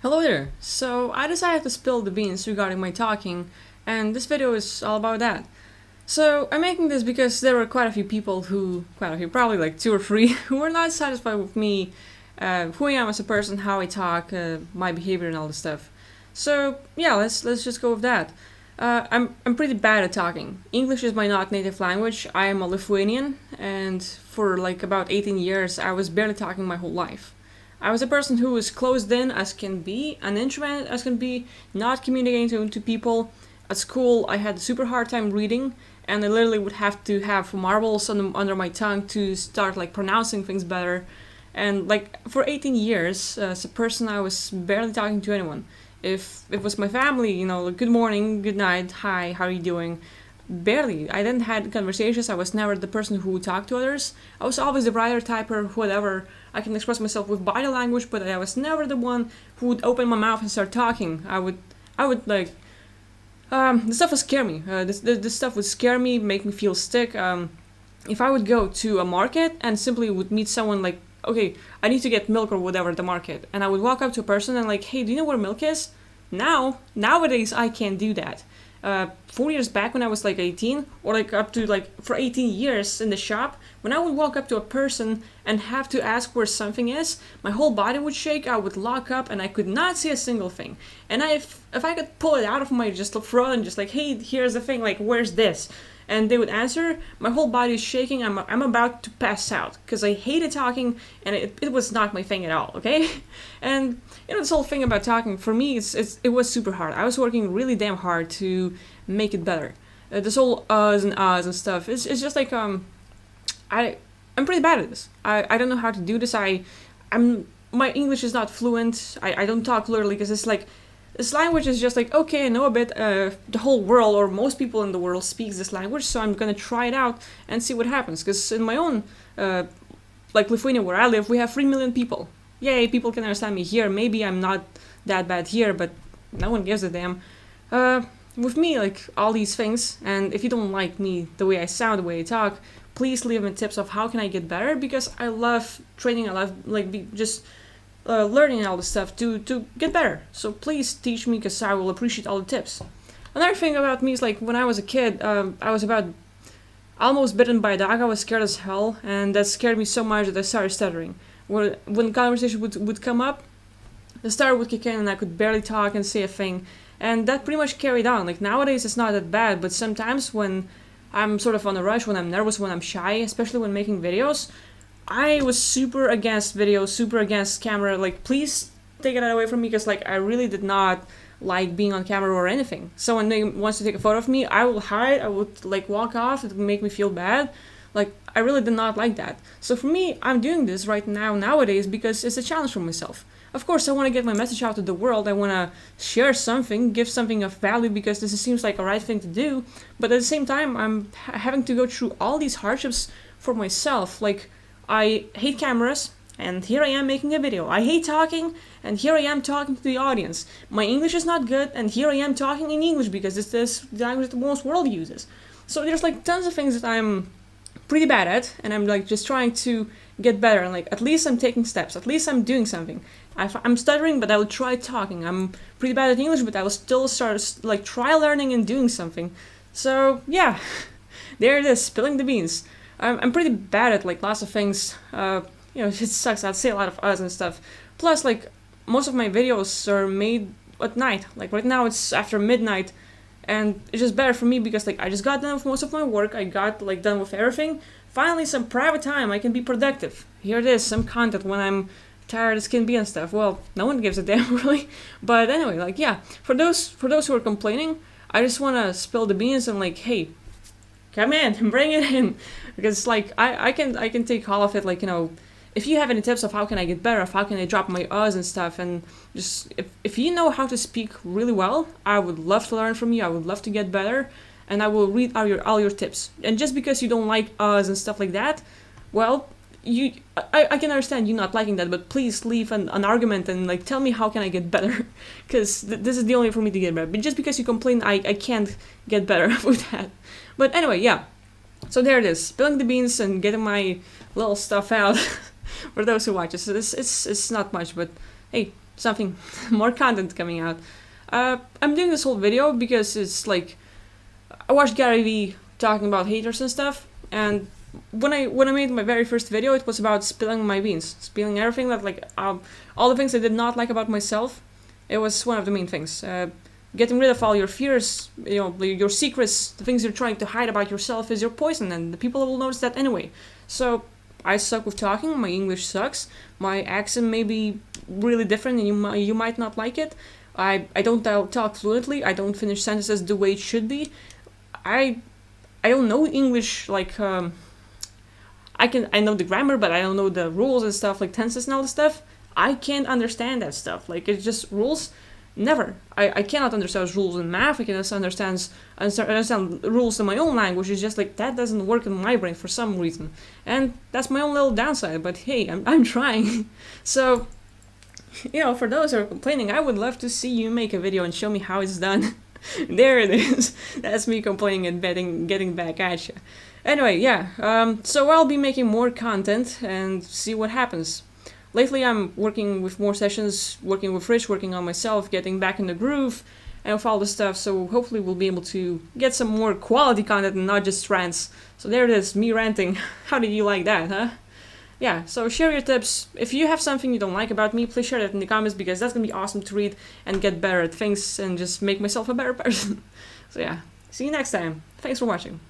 Hello there! So I decided to spill the beans regarding my talking, and this video is all about that. So I'm making this because there were quite a few people probably like two or three, who were not satisfied with me, who I am as a person, how I talk, my behavior, and all this stuff. So yeah, let's just go with that. I'm pretty bad at talking. English is my not native language. I am a Lithuanian, and for like about 18 years, I was barely talking my whole life. I was a person who was closed in as can be, an introvert as can be, not communicating to people. At school, I had a super hard time reading, and I literally would have to have marbles under my tongue to start like pronouncing things better. And like for 18 years, as a person, I was barely talking to anyone. If it was my family, like, good morning, good night, hi, how are you doing? Barely. I didn't had conversations. I was never the person who would talk to others. I was always the writer, typer, whatever. I can express myself with body language, but I was never the one who would open my mouth and start talking. I would like, the stuff would scare me. This stuff would scare me, make me feel sick. If I would go to a market and simply would meet someone like, okay, I need to get milk or whatever at the market, and I would walk up to a person and like, hey, do you know where milk is? Nowadays, I can't do that. 4 years back when I was like 18, or like up to like for 18 years in the shop, when I would walk up to a person and have to ask where something is, my whole body would shake, I would lock up, and I could not see a single thing. And if I could pull it out of my just throat and just like, hey, here's the thing, like, where's this? And they would answer, my whole body is shaking, I'm about to pass out, because I hated talking, and it was not my thing at all, okay? And, this whole thing about talking, for me, it was super hard. I was working really damn hard to make it better. This whole uhs and ahs and stuff, it's just like, I'm pretty bad at this. I don't know how to do this. My English is not fluent. I don't talk literally, because it's like, this language is just like, okay, I know a bit. The whole world, or most people in the world, speaks this language, so I'm gonna try it out and see what happens. Because in my own, like Lithuania, where I live, we have 3 million people. Yay, people can understand me here. Maybe I'm not that bad here, but no one gives a damn. With me, like, all these things, and if you don't like me, the way I sound, the way I talk, please leave me tips of how can I get better, because I love training. I love, like, learning all this stuff to get better. So please teach me, because I will appreciate all the tips. Another thing about me is, like, when I was a kid, I was about almost bitten by a dog. I was scared as hell, and that scared me so much that I started stuttering. When conversation would come up, the stutter would kick in, and I could barely talk and say a thing. And that pretty much carried on. Like, nowadays it's not that bad, but sometimes when I'm sort of on a rush, when I'm nervous, when I'm shy, especially when making videos, I was super against video, super against camera. Like, please take that away from me, because like I really did not like being on camera or anything. Someone wants to take a photo of me, I will hide. I would like walk off. It would make me feel bad. Like, I really did not like that. So for me, I'm doing this right now nowadays because it's a challenge for myself. Of course, I want to get my message out to the world. I want to share something, give something of value, because this seems like a right thing to do. But at the same time, I'm having to go through all these hardships for myself. Like, I hate cameras, and here I am making a video. I hate talking, and here I am talking to the audience. My English is not good, and here I am talking in English because it's this language that most world uses. So there's like tons of things that I'm pretty bad at, and I'm like just trying to get better, and like at least I'm taking steps, at least I'm doing something. I'm stuttering, but I will try talking. I'm pretty bad at English, but I will still start like try learning and doing something. So yeah, there it is, spilling the beans. I'm pretty bad at like lots of things. It sucks. I'd say a lot of us and stuff. Plus, like, most of my videos are made at night. Like right now it's after midnight, and it's just better for me because like I just got done with most of my work. I got like done with everything. Finally, some private time. I can be productive. Here it is, some content when I'm tired as can be and stuff. Well, no one gives a damn really. But anyway, like yeah, for those who are complaining, I just wanna spill the beans and like, hey, come in, bring it in, because like I can take all of it. Like, if you have any tips of how can I get better, of how can I drop my uhs and stuff, and just if you know how to speak really well, I would love to learn from you. I would love to get better, and I will read all your tips. And just because you don't like uhs and stuff like that, well, I can understand you not liking that, but please leave an argument and like tell me how can I get better, because this is the only way for me to get better. But just because you complain, I can't get better with that. But anyway, yeah. So there it is, spilling the beans and getting my little stuff out for those who watch it. So it's not much, but hey, something, more content coming out. I'm doing this whole video because it's like, I watched Gary Vee talking about haters and stuff, and when I made my very first video, it was about spilling my beans, spilling everything that all the things I did not like about myself. It was one of the main things. Getting rid of all your fears, your secrets, the things you're trying to hide about yourself is your poison, and the people will notice that anyway. So I suck with talking. My English sucks. My accent may be really different, and you might not like it. I don't talk fluently. I don't finish sentences the way it should be. I don't know English like I know the grammar, but I don't know the rules and stuff like tenses and all this stuff. I can't understand that stuff. Like, it's just rules. Never. I cannot understand rules in math. I cannot understand rules in my own language. It's just like that doesn't work in my brain for some reason, and that's my own little downside. But hey, I'm trying. So, for those who are complaining, I would love to see you make a video and show me how it's done. There it is. That's me complaining and getting back at you. Anyway, yeah. So I'll be making more content and see what happens. Lately, I'm working with more sessions, working with Rich, working on myself, getting back in the groove, and with all this stuff. So hopefully, we'll be able to get some more quality content and not just rants. So there it is, me ranting. How did you like that, huh? Yeah, so share your tips. If you have something you don't like about me, please share that in the comments, because that's gonna be awesome to read and get better at things and just make myself a better person. So yeah, see you next time. Thanks for watching.